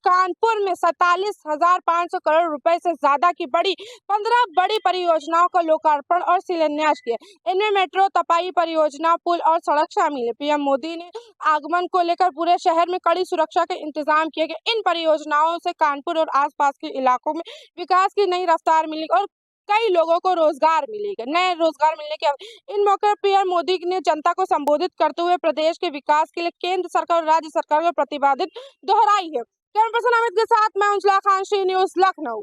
कानपुर में 47,500 करोड़ रुपए से ज्यादा की 15 बड़ी परियोजनाओं का लोकार्पण और शिलान्यास किया। इनमें मेट्रो, तपाई परियोजना, पुल और सड़क शामिल है। पीएम मोदी ने आगमन को लेकर पूरे शहर में कड़ी सुरक्षा के इंतजाम किए गए। इन परियोजनाओं से कानपुर और आसपास के इलाकों में विकास की नई रफ्तार मिलेगी और कई लोगों को रोजगार मिलेगा। नए रोजगार मिलने के इन मौके पर पीएम मोदी ने जनता को संबोधित करते हुए प्रदेश के विकास के लिए केंद्र सरकार और राज्य सरकार को प्रतिबद्धता दोहराई है। कैमरा पर्सन अमित के साथ मैं उजला खान, श्री न्यूज़, लखनऊ।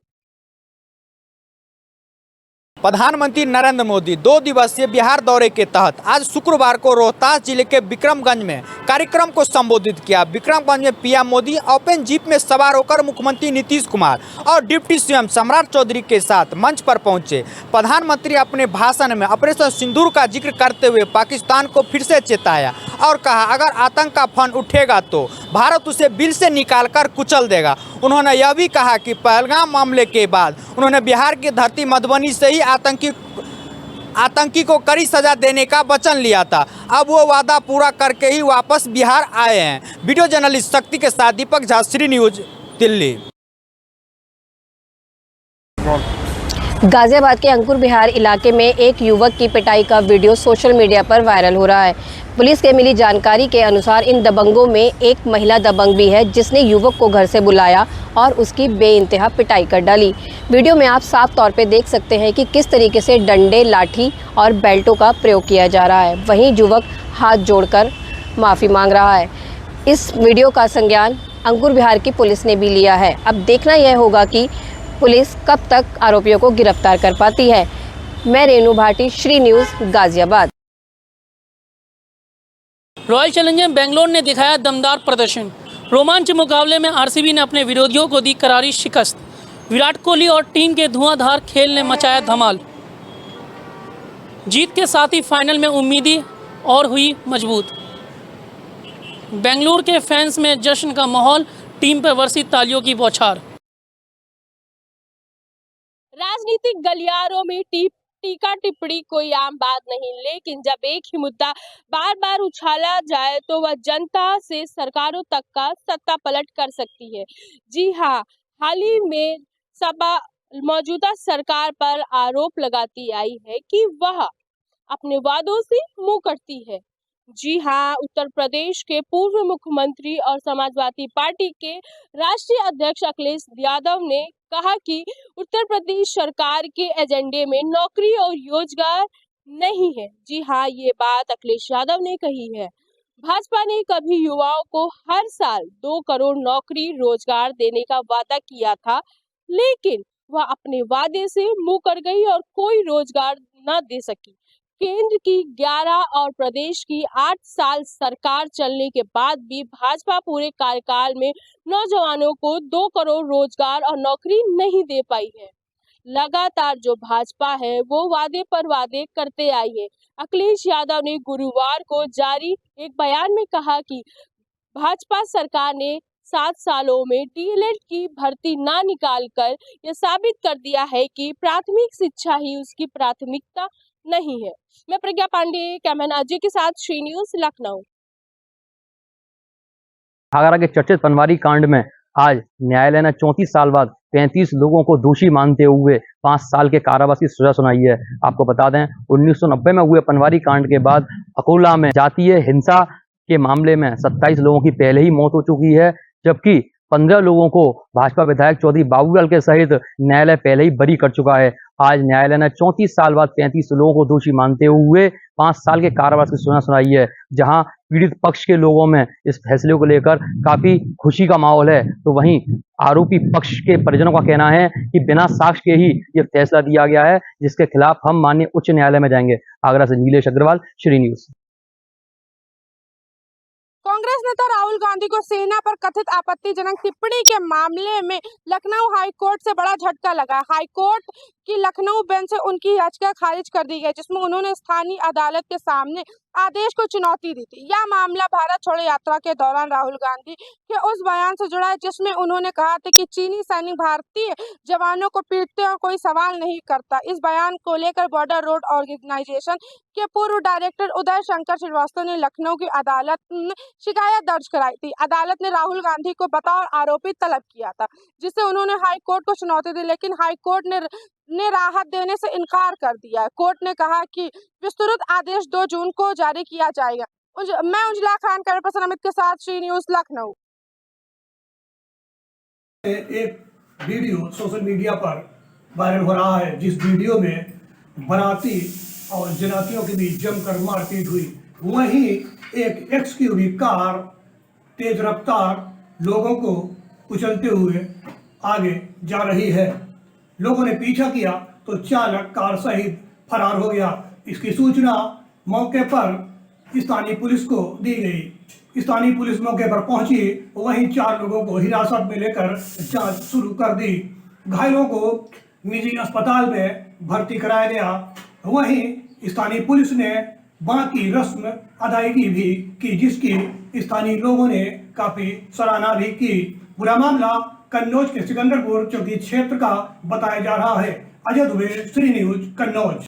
प्रधानमंत्री नरेंद्र मोदी 2 दिवसीय बिहार दौरे के तहत आज शुक्रवार को रोहतास जिले के विक्रमगंज में कार्यक्रम को संबोधित किया। विक्रमगंज में पीएम मोदी ओपन जीप में सवार होकर मुख्यमंत्री नीतीश कुमार और डिप्टी सीएम सम्राट चौधरी के साथ मंच पर पहुंचे। प्रधानमंत्री अपने भाषण में ऑपरेशन सिंदूर का जिक्र करते हुए पाकिस्तान को फिर से चेताया और कहा, अगर आतंक का फन उठेगा तो भारत उसे बिल से निकाल कर कुचल देगा। उन्होंने यह भी कहा कि पहलगाम मामले के बाद उन्होंने बिहार की धरती मधुबनी से ही आतंकी को कड़ी सजा देने का वचन लिया था। अब वो वादा पूरा करके ही वापस बिहार आए हैं। वीडियो जर्नलिस्ट शक्ति के साथ दीपक झा, श्री न्यूज़, दिल्ली। गाजियाबाद के अंकुर बिहार इलाके में एक युवक की पिटाई का वीडियो सोशल मीडिया पर वायरल हो रहा है। पुलिस के मिली जानकारी के अनुसार इन दबंगों में एक महिला दबंग भी है, जिसने युवक को घर से बुलाया और उसकी बेइंतहा पिटाई कर डाली। वीडियो में आप साफ तौर पे देख सकते हैं कि किस तरीके से डंडे, लाठी और बेल्टों का प्रयोग किया जा रहा है। वहीं युवक हाथ जोड़कर माफ़ी मांग रहा है। इस वीडियो का संज्ञान अंकुर बिहार की पुलिस ने भी लिया है। अब देखना यह होगा कि पुलिस कब तक आरोपियों को गिरफ्तार कर पाती है। मैं Renu Bhati, Shri news, Ghaziabad. Royal Challengers Bangalore ने दिखाया दमदार प्रदर्शन। रोमांच मुकाबले में आरसीबी ने अपने विरोधियों को दी करारी शिकस्त। विराट कोहली और टीम के धुआंधार खेल ने मचाया धमाल। जीत के साथ ही फाइनल में उम्मीदें और हुई मजबूत। बेंगलुरु के फैंस में जश्न का माहौल, टीम पर बरसी तालियों की बौछार। राजनीतिक गलियारों में टीका टिप्पणी कोई आम बात नहीं, लेकिन जब एक ही मुद्दा बार बार उछाला जाए तो वह जनता से सरकारों तक का सत्ता पलट कर सकती है। जी हाँ, हाल ही में सपा मौजूदा सरकार पर आरोप लगाती आई है कि वह अपने वादों से मुंह करती है। जी हाँ, उत्तर प्रदेश के पूर्व मुख्यमंत्री और समाजवादी पार्टी के राष्ट्रीय अध्यक्ष अखिलेश यादव ने कहा कि उत्तर प्रदेश सरकार के एजेंडे में नौकरी और रोजगार नहीं है। जी हाँ, ये बात अखिलेश यादव ने कही है। भाजपा ने कभी युवाओं को हर साल 2 करोड़ नौकरी रोजगार देने का वादा किया था, लेकिन वह अपने वादे से मुंह कर गई और कोई रोजगार न दे सकी। केंद्र की 11 और प्रदेश की 8 साल सरकार चलने के बाद भी भाजपा पूरे कार्यकाल में नौजवानों को 2 करोड़ रोजगार और नौकरी नहीं दे पाई है। लगातार जो भाजपा है वो वादे पर वादे करते आई है। अखिलेश यादव ने गुरुवार को जारी एक बयान में कहा कि भाजपा सरकार ने 7 सालों में डीएलएड की भर्ती ना निकालकर यह साबित कर दिया है कि प्राथमिक शिक्षा ही उसकी प्राथमिकता नहीं है। मैं प्रज्ञा पांडे, कैमरामैन अजय के साथ, श्री न्यूज़, लखनऊ। आगरा के चर्चित पनवारी कांड में आज न्यायालय ने 34 साल बाद 35 लोगों को दोषी मानते हुए 5 साल के कारावास की सजा सुनाई है। आपको बता दें, 1990 में हुए पनवारी कांड के बाद अकोला में जातीय हिंसा के मामले में 27 लोगों की पहले ही मौत हो चुकी है, जबकि 15 लोगों को भाजपा विधायक चौधरी बाबूलाल के सहित न्यायालय पहले ही बरी कर चुका है। आज न्यायालय ने 34 साल बाद 35 लोगों को दोषी मानते हुए 5 साल के कारावास की सजा सुनाई है। जहां पीड़ित पक्ष के लोगों में इस फैसले को लेकर काफी खुशी का माहौल है, तो वहीं आरोपी पक्ष के परिजनों का कहना है कि बिना साक्ष्य के ही ये फैसला दिया गया है, जिसके खिलाफ हम माननीय उच्च न्यायालय में जाएंगे। आगरा से नीलेश अग्रवाल, श्री न्यूज़। कांग्रेस नेता राहुल गांधी को सेना पर कथित आपत्तिजनक टिप्पणी के मामले में लखनऊ हाईकोर्ट से बड़ा झटका लगा। हाईकोर्ट की लखनऊ बेंच से उनकी याचिका खारिज कर दी गई, जिसमें उन्होंने स्थानीय अदालत के सामने आदेश को चुनौती दी थी। यह मामला भारत छोड़ो यात्रा के दौरान राहुल गांधी के उस बयान से जुड़ा है जिसमें उन्होंने कहा था कि चीनी सैनिक भारतीय जवानों को पीटते और कोई सवाल नहीं करता। इस बयान को लेकर बॉर्डर रोड ऑर्गेनाइजेशन के पूर्व डायरेक्टर उदय शंकर श्रीवास्तव ने लखनऊ की अदालत में शिकायत दर्ज कराई थी। अदालत ने राहुल गांधी को बतौर आरोपी तलब किया था, जिसे उन्होंने हाई कोर्ट को चुनौती दी, लेकिन हाई कोर्ट ने राहत देने से इनकार कर दिया। कोर्ट ने कहा कि विस्तृत आदेश 2 जून को जारी किया जाएगा। मैं उजला खान कैमरा पर्सन अमित के साथ श्री न्यूज़ लखनऊ। एक वीडियो सोशल मीडिया पर वायरल हो रहा है, जिस वीडियो में बाराती और जनातियों के बीच जमकर मारपीट हुई। वहीं एक एक्सयूवी कार तेज रफ्तार लोगों को कुचलते हुए आगे जा रही है। लोगों ने पीछा किया तो चालक कार सहित फरार हो गया। इसकी सूचना मौके पर स्थानीय पुलिस को दी गई। स्थानीय पुलिस मौके पर पहुंची, वहीं 4 लोगों को हिरासत में लेकर जांच शुरू कर दी। घायलों को निजी अस्पताल में भर्ती कराया गया। वहीं स्थानीय पुलिस ने बाकी रस्म अदायगी भी की, जिसकी स्थानीय लोगों ने काफी सराहना भी की। पूरा मामला कन्नौज के सिकंदरपुर चौकी क्षेत्र का बताया जा रहा है। अजय दुबे, श्री न्यूज, कन्नौज।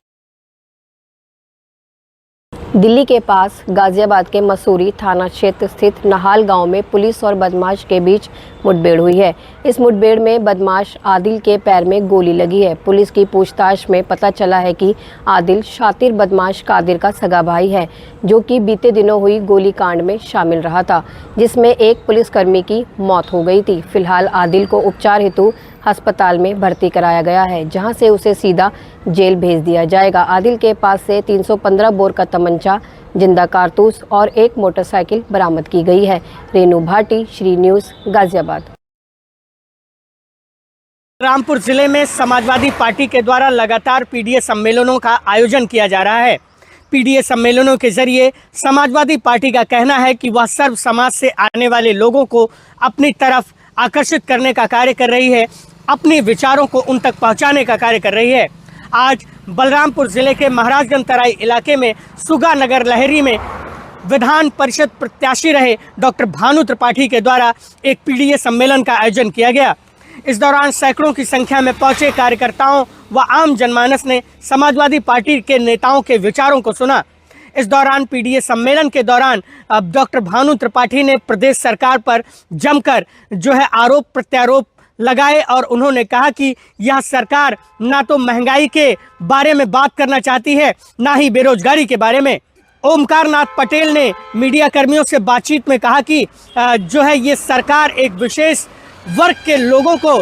दिल्ली के पास गाजियाबाद के मसूरी थाना क्षेत्र स्थित नहाल गांव में पुलिस और बदमाश के बीच मुठभेड़ हुई है। इस मुठभेड़ में बदमाश आदिल के पैर में गोली लगी है। पुलिस की पूछताछ में पता चला है कि आदिल शातिर बदमाश कादिर का सगा भाई है, जो कि बीते दिनों हुई गोलीकांड में शामिल रहा था, जिसमें एक पुलिसकर्मी की मौत हो गई थी। फिलहाल आदिल को उपचार हेतु अस्पताल में भर्ती कराया गया है, जहां से उसे सीधा जेल भेज दिया जाएगा। आदिल के पास से 315 बोर का तमंचा, जिंदा कारतूस और एक मोटरसाइकिल बरामद की गई है। रेनू भाटी, श्री न्यूज़, गाजियाबाद। रामपुर जिले में समाजवादी पार्टी के द्वारा लगातार पीडीए सम्मेलनों का आयोजन किया जा रहा है। पीडीए सम्मेलनों के जरिए समाजवादी पार्टी का कहना है कि वह सर्व समाज से आने वाले लोगों को अपनी तरफ आकर्षित करने का कार्य कर रही है, अपने विचारों को उन तक पहुंचाने का कार्य कर रही है। आज बलरामपुर जिले के महाराजगंज तराई इलाके में सुगा नगर लहरी में विधान परिषद प्रत्याशी रहे डॉक्टर भानु त्रिपाठी के द्वारा एक पीडीए सम्मेलन का आयोजन किया गया। इस दौरान सैकड़ों की संख्या में पहुंचे कार्यकर्ताओं व आम जनमानस ने समाजवादी पार्टी के नेताओं के विचारों को सुना। इस दौरान पीडीए सम्मेलन के दौरान डॉक्टर भानु त्रिपाठी ने प्रदेश सरकार पर जमकर जो है आरोप प्रत्यारोप लगाए और उन्होंने कहा कि यह सरकार ना तो महंगाई के बारे में बात करना चाहती है, ना ही बेरोजगारी के बारे में। ओमकार नाथ पटेल ने मीडिया कर्मियों से बातचीत में कहा कि जो है ये सरकार एक विशेष वर्ग के लोगों को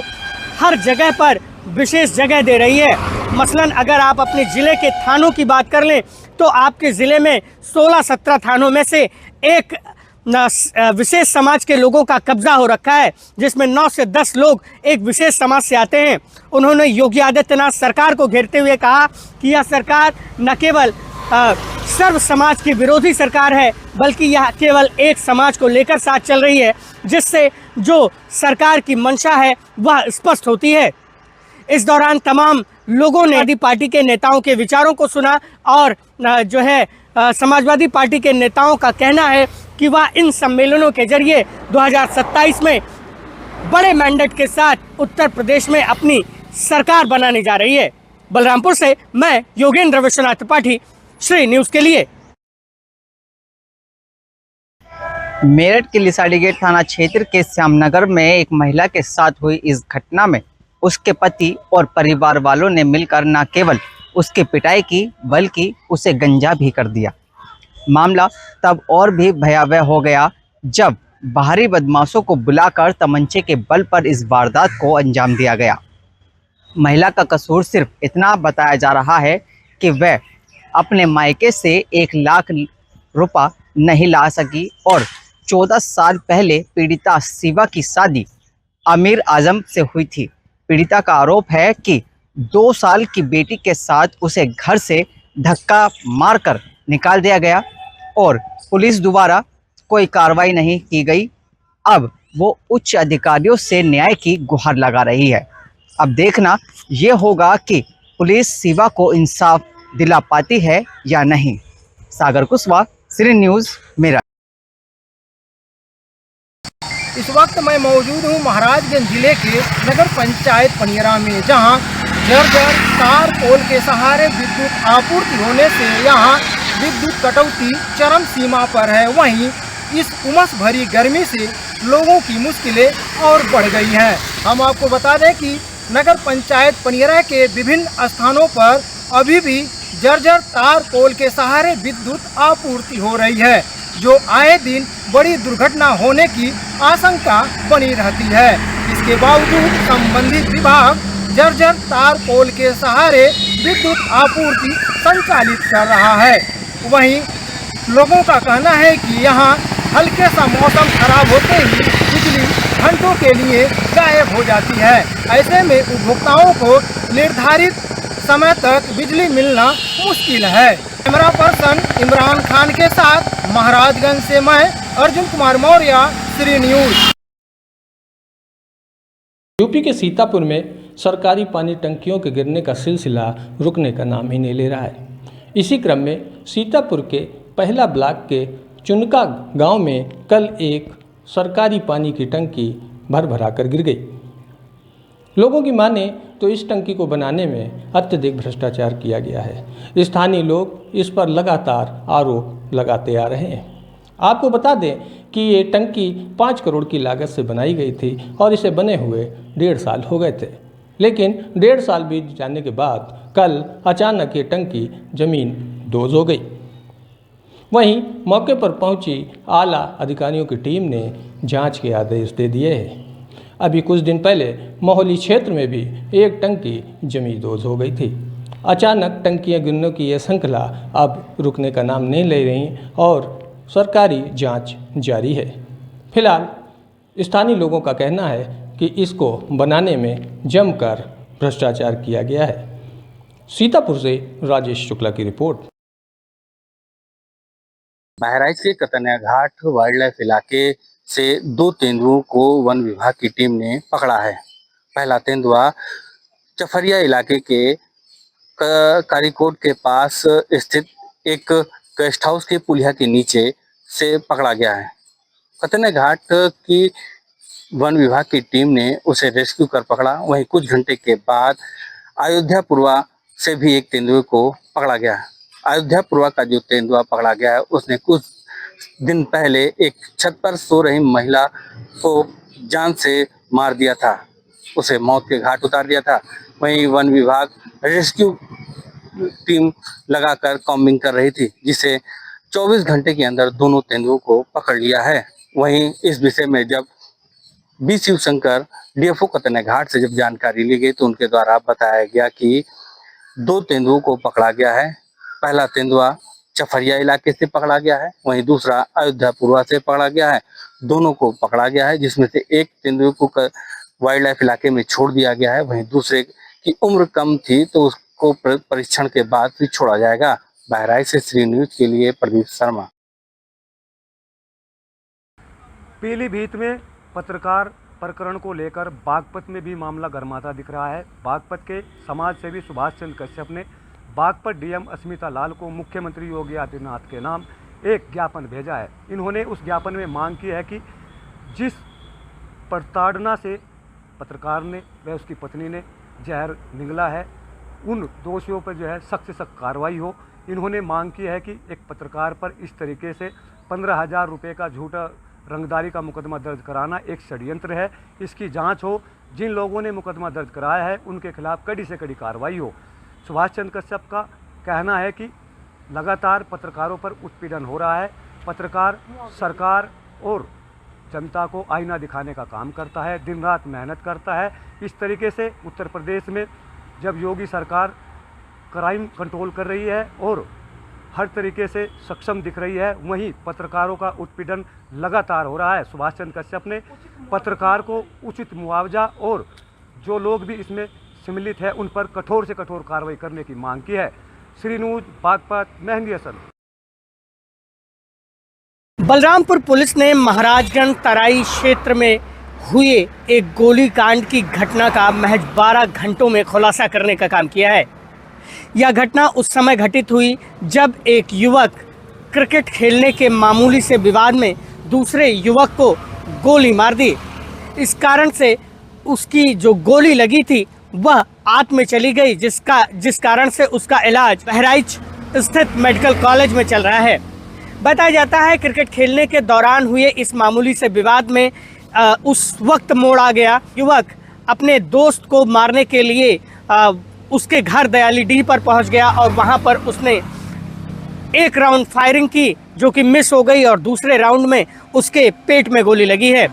हर जगह पर विशेष जगह दे रही है। मसलन अगर आप अपने ज़िले के थानों की बात कर लें तो आपके ज़िले में 16-17 थानों में से एक विशेष समाज के लोगों का कब्जा हो रखा है, जिसमें 9 से 10 लोग एक विशेष समाज से आते हैं। उन्होंने योगी आदित्यनाथ सरकार को घेरते हुए कहा कि यह सरकार न केवल सर्व समाज की विरोधी सरकार है, बल्कि यह केवल एक समाज को लेकर साथ चल रही है, जिससे जो सरकार की मंशा है वह स्पष्ट होती है। इस दौरान तमाम लोगों ने समाजवादी पार्टी के नेताओं के विचारों को सुना और जो है समाजवादी पार्टी के नेताओं का कहना है कि वह इन सम्मेलनों के जरिए 2027 में बड़े मैंडेट के साथ उत्तर प्रदेश में अपनी सरकार बनाने जा रही है। बलरामपुर से मैं योगेंद्र विश्वनाथ त्रिपाठी, श्री न्यूज़ के लिए। मेरठ के लिसाड़ी गेट थाना क्षेत्र के श्यामनगर में एक महिला के साथ हुई इस घटना में उसके पति और परिवार वालों ने मिलकर न केवल उसकी पिटाई की, बल्कि उसे गंजा भी कर दिया। मामला तब और भी भयावह हो गया जब बाहरी बदमाशों को बुलाकर तमंचे के बल पर इस वारदात को अंजाम दिया गया। महिला का कसूर सिर्फ इतना बताया जा रहा है कि वह अपने मायके से 1 लाख रुपया नहीं ला सकी और 14 साल पहले पीड़िता शिवा की शादी आमिर आजम से हुई थी। पीड़िता का आरोप है कि 2 साल की बेटी के साथ उसे घर से धक्का मारकर निकाल दिया गया और पुलिस द्वारा कोई कार्रवाई नहीं की गई। अब वो उच्च अधिकारियों से न्याय की गुहार लगा रही है। अब देखना ये होगा कि पुलिस शिवा को इंसाफ दिला पाती है या नहीं। सागर कुशवाहा, श्री न्यूज़ मेरठ। इस वक्त मैं मौजूद हूँ महाराजगंज जिले के नगर पंचायत पनियरा में, जहाँ जर्जर तार पोल के सहारे विद्युत आपूर्ति होने से यहाँ विद्युत कटौती चरम सीमा पर है। वहीं इस उमस भरी गर्मी से लोगों की मुश्किलें और बढ़ गई हैं। हम आपको बता दें कि नगर पंचायत पनियरा के विभिन्न स्थानों पर अभी भी जर्जर तार पोल के सहारे विद्युत आपूर्ति हो रही है, जो आए दिन बड़ी दुर्घटना होने की आशंका बनी रहती है। इसके बावजूद संबंधित विभाग जर्जर तार पोल के सहारे विद्युत आपूर्ति संचालित कर रहा है। वहीं लोगों का कहना है कि यहाँ हल्के सा मौसम खराब होते ही बिजली घंटों के लिए गायब हो जाती है। ऐसे में उपभोक्ताओं को निर्धारित समय तक बिजली मिलना मुश्किल है। कैमरा पर्सन इमरान खान के साथ महाराजगंज से मैं अर्जुन कुमार मौर्य, श्री न्यूज़। यूपी के सीतापुर में सरकारी पानी टंकियों के गिरने का सिलसिला रुकने का नाम ही नहीं ले रहा है। इसी क्रम में सीतापुर के पहला ब्लॉक के चुनका गांव में कल एक सरकारी पानी की टंकी भर कर गिर गई। लोगों की माने तो इस टंकी को बनाने में अत्यधिक भ्रष्टाचार किया गया है। स्थानीय लोग इस पर लगातार आरोप लगाते आ रहे हैं। आपको बता दें कि ये टंकी 5 करोड़ की लागत से बनाई गई थी और इसे बने हुए 1.5 साल हो गए थे, लेकिन 1.5 साल बीत जाने के बाद कल अचानक ये टंकी जमीन दोज हो गई। वहीं मौके पर पहुंची आला अधिकारियों की टीम ने जांच के आदेश दे दिए हैं। अभी कुछ दिन पहले मोहाली क्षेत्र में भी एक टंकी जमींदोज हो गई थी। अचानक टंकियां गिरने की यह श्रृंखला अब रुकने का नाम नहीं ले रही और सरकारी जांच जारी है। फिलहाल स्थानीय लोगों का कहना है कि इसको बनाने में जमकर भ्रष्टाचार किया गया है। सीतापुर से राजेश शुक्ला की रिपोर्ट। बहराइच के कतनिया घाट वाइल्ड लाइफ इलाके से 2 तेंदुओं को वन विभाग की टीम ने पकड़ा है। पहला तेंदुआ चफरिया इलाके के कारीकोट के पास स्थित एक गेस्ट हाउस के पुलिया के नीचे से पकड़ा गया है। कतनिया घाट की वन विभाग की टीम ने उसे रेस्क्यू कर पकड़ा। वहीं कुछ घंटे के बाद अयोध्यापुरवा से भी एक तेंदुए को पकड़ा गया है। अयोध्यापुरवा का जो तेंदुआ पकड़ा गया है उसने कुछ दिन पहले एक छत पर सो रही महिला को जान से मार दिया था, उसे मौत के घाट उतार दिया था। वहीं वन विभाग रेस्क्यू टीम लगाकर कॉम्बिंग कर रही थी, जिसे 24 घंटे के अंदर दोनों तेंदुओं को पकड़ लिया है। वहीं इस विषय में जब बी शिवशंकर डीएफओ कतनिया घाट से जब जानकारी ली गई तो उनके द्वारा बताया गया कि 2 तेंदुओं को पकड़ा गया है। पहला तेंदुआ चफरिया इलाके से पकड़ा गया है, वहीं दूसरा अयोध्यापुरवा से पकड़ा गया है। दोनों को पकड़ा गया है, जिसमें से एक तेंदुए को वाइल्ड लाइफ इलाके में छोड़ दिया गया है। वहीं दूसरे की उम्र कम थी तो उसको परीक्षण के बाद फिर छोड़ा जाएगा। बहराइच से श्री न्यूज़ के लिए प्रदीप शर्मा। पीलीभीत में पत्रकार प्रकरण को लेकर बागपत में भी मामला गर्माता दिख रहा है। बागपत के समाज सेवी सुभाष चंद्र कश्यप ने बागपत डीएम अस्मिता लाल को मुख्यमंत्री योगी आदित्यनाथ के नाम एक ज्ञापन भेजा है। इन्होंने उस ज्ञापन में मांग की है कि जिस प्रताड़ना से पत्रकार ने व उसकी पत्नी ने जहर निगला है, उन दोषियों पर जो है सख्त से सख्त कार्रवाई हो। इन्होंने मांग की है कि एक पत्रकार पर इस तरीके से 15,000 रुपये का झूठा रंगदारी का मुकदमा दर्ज कराना एक षड्यंत्र है। इसकी जांच हो। जिन लोगों ने मुकदमा दर्ज कराया है उनके खिलाफ कड़ी से कड़ी कार्रवाई हो। सुभाष चंद्र कश्यप का कहना है कि लगातार पत्रकारों पर उत्पीड़न हो रहा है। पत्रकार सरकार और जनता को आईना दिखाने का काम करता है, दिन रात मेहनत करता है। इस तरीके से उत्तर प्रदेश में जब योगी सरकार क्राइम कंट्रोल कर रही है और हर तरीके से सक्षम दिख रही है, वहीं पत्रकारों का उत्पीड़न लगातार हो रहा है। सुभाष चंद्र कश्यप ने पत्रकार को उचित मुआवजा और जो लोग भी इसमें सम्मिलित है उन पर कठोर से कठोर कार्रवाई करने की मांग की है। श्री न्यूज़ बागपत मेहंदी हसन। बलरामपुर पुलिस ने महाराजगंज तराई क्षेत्र में हुए एक गोलीकांड की घटना का महज 12 घंटों में खुलासा करने का काम किया है। यह घटना उस समय घटित हुई जब एक युवक क्रिकेट खेलने के मामूली से विवाद में दूसरे युवक को गोली मार दी। इस कारण से उसकी जो गोली लगी थी वह आंत में चली गई, जिस कारण से उसका इलाज बहराइच स्थित मेडिकल कॉलेज में चल रहा है। बताया जाता है क्रिकेट खेलने के दौरान हुए इस मामूली से विवाद में उस वक्त मोड़ आ गया। युवक अपने दोस्त को मारने के लिए उसके घर दयालीडीह पर पहुंच गया और वहां पर उसने एक राउंड फायरिंग की जो कि मिस हो गई और दूसरे राउंड में उसके पेट में गोली लगी है।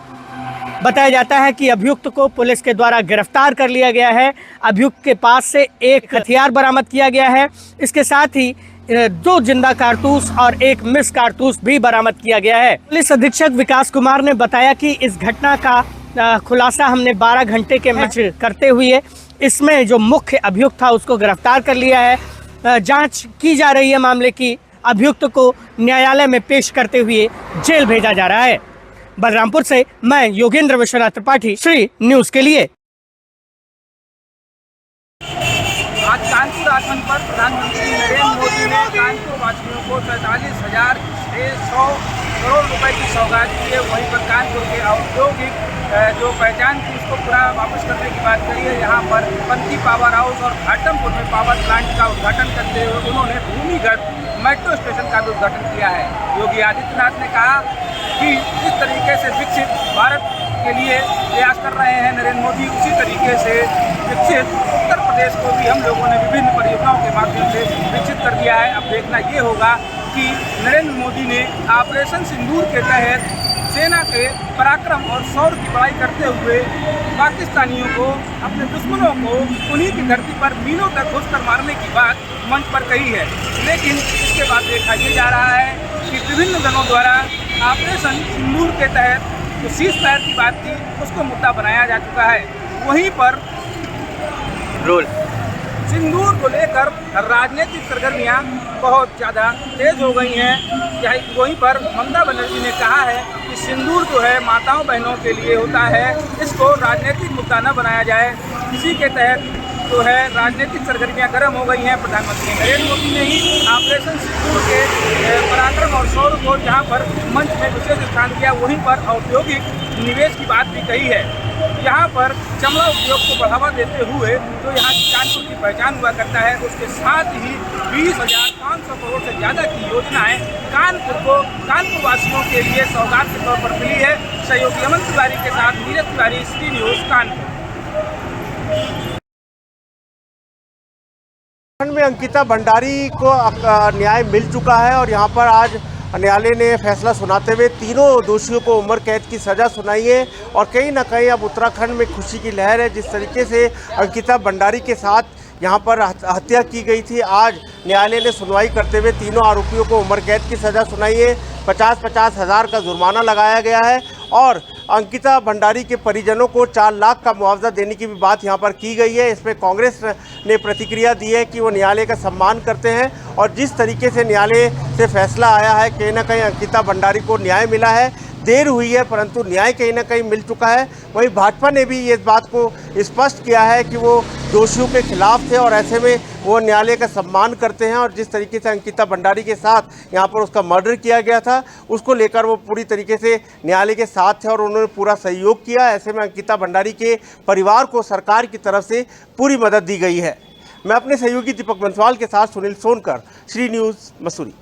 बताया जाता है कि अभियुक्त को पुलिस के द्वारा गिरफ्तार कर लिया गया है। अभियुक्त के पास से एक हथियार बरामद किया गया है। इसके साथ ही 2 जिंदा कारतूस और 1 मिस कारतूस भी बरामद किया गया है। पुलिस अधीक्षक विकास कुमार ने बताया कि इस घटना का खुलासा हमने 12 घंटे के मैच करते हुए इसमें जो मुख्य अभियुक्त था उसको गिरफ्तार कर लिया है। जांच की जा रही है मामले की। अभियुक्त को न्यायालय में पेश करते हुए जेल भेजा जा रहा है। बलरामपुर से मैं योगेंद्र विश्वनाथ त्रिपाठी, श्री न्यूज के लिए। आज कानपुर आगमन पर प्रधानमंत्री नरेंद्र मोदी ने कानपुर वासियों को 43,600 करोड़ रुपए की सौगात दी है। वहीं पर कानपुर के औद्योगिक जो पहचान थी उसको पूरा वापस करने की बात करी है। यहाँ पर पंथी पावर हाउस और घाटमपुर में पावर प्लांट का उद्घाटन करते हुए उन्होंने भूमिगत मेट्रो स्टेशन का भी उद्घाटन किया है। योगी आदित्यनाथ ने कहा कि जिस तरीके से विकसित भारत के लिए प्रयास कर रहे हैं नरेंद्र मोदी, उसी तरीके से विकसित उत्तर प्रदेश को भी हम लोगों ने विभिन्न परियोजनाओं के माध्यम से विकसित कर दिया है। अब देखना ये होगा कि नरेंद्र मोदी ने ऑपरेशन सिंदूर के तहत सेना के पराक्रम और शौर्य की बड़ाई करते हुए पाकिस्तानियों को, अपने दुश्मनों को उन्हीं की धरती पर मीलों तक घुसकर मारने की बात मंच पर कही है। लेकिन इसके बाद देखा ये जा रहा है कि विभिन्न दलों द्वारा ऑपरेशन सिंदूर के तहत जो शीश पैर की बात थी उसको मुद्दा बनाया जा चुका है। वहीं पर सिंदूर को लेकर राजनीतिक सरगर्मियां बहुत ज़्यादा तेज हो गई हैं। वहीं पर ममता बनर्जी ने कहा है कि सिंदूर जो है माताओं बहनों के लिए होता है, इसको राजनीतिक मुद्दा न बनाया जाए। इसी के तहत जो है राजनीतिक सरगर्मियां गर्म हो गई हैं। प्रधानमंत्री नरेंद्र मोदी ने ही ऑपरेशन सिंदूर के पराक्रम और शौर्य को जहां पर मंच में विशेष स्थान दिया, वहीं पर औद्योगिक निवेश की बात भी कही है। यहाँ पर चमड़ा उद्योग को बढ़ावा देते हुए जो यहाँ की कानपुर की पहचान हुआ करता है, उसके साथ ही 20,500 करोड़ से ज़्यादा की योजनाएं कानपुर वासियों के लिए सौगात के तौर पर मिली है। सहयोगी अमन तिवारी के साथ नीरज तिवारी, सिटी न्यूज़ कानपुर। में अंकिता भंडारी को न्याय मिल चुका है और यहाँ पर आज न्यायालय ने फैसला सुनाते हुए तीनों दोषियों को उम्र कैद की सज़ा सुनाई है। और कहीं ना कहीं अब उत्तराखंड में खुशी की लहर है। जिस तरीके से अंकिता भंडारी के साथ यहाँ पर हत्या की गई थी, आज न्यायालय ने सुनवाई करते हुए तीनों आरोपियों को उम्र कैद की सज़ा सुनाई है। 50-50 हज़ार का जुर्माना लगाया गया है और अंकिता भंडारी के परिजनों को 4 लाख का मुआवजा देने की भी बात यहाँ पर की गई है। इसमें कांग्रेस ने प्रतिक्रिया दी है कि वो न्यायालय का सम्मान करते हैं और जिस तरीके से न्यायालय से फैसला आया है, कहीं ना कहीं अंकिता भंडारी को न्याय मिला है। देर हुई है परंतु न्याय कहीं ना कहीं मिल चुका है। वहीं भाजपा ने भी इस बात को स्पष्ट किया है कि वो दोषियों के खिलाफ थे और ऐसे में वो न्यायालय का सम्मान करते हैं। और जिस तरीके से अंकिता भंडारी के साथ यहाँ पर उसका मर्डर किया गया था, उसको लेकर वो पूरी तरीके से न्यायालय के साथ थे और उन्होंने पूरा सहयोग किया। ऐसे में अंकिता भंडारी के परिवार को सरकार की तरफ से पूरी मदद दी गई है। मैं अपने सहयोगी दीपक बंसवाल के साथ सुनील सोनकर, श्री न्यूज़ मसूरी।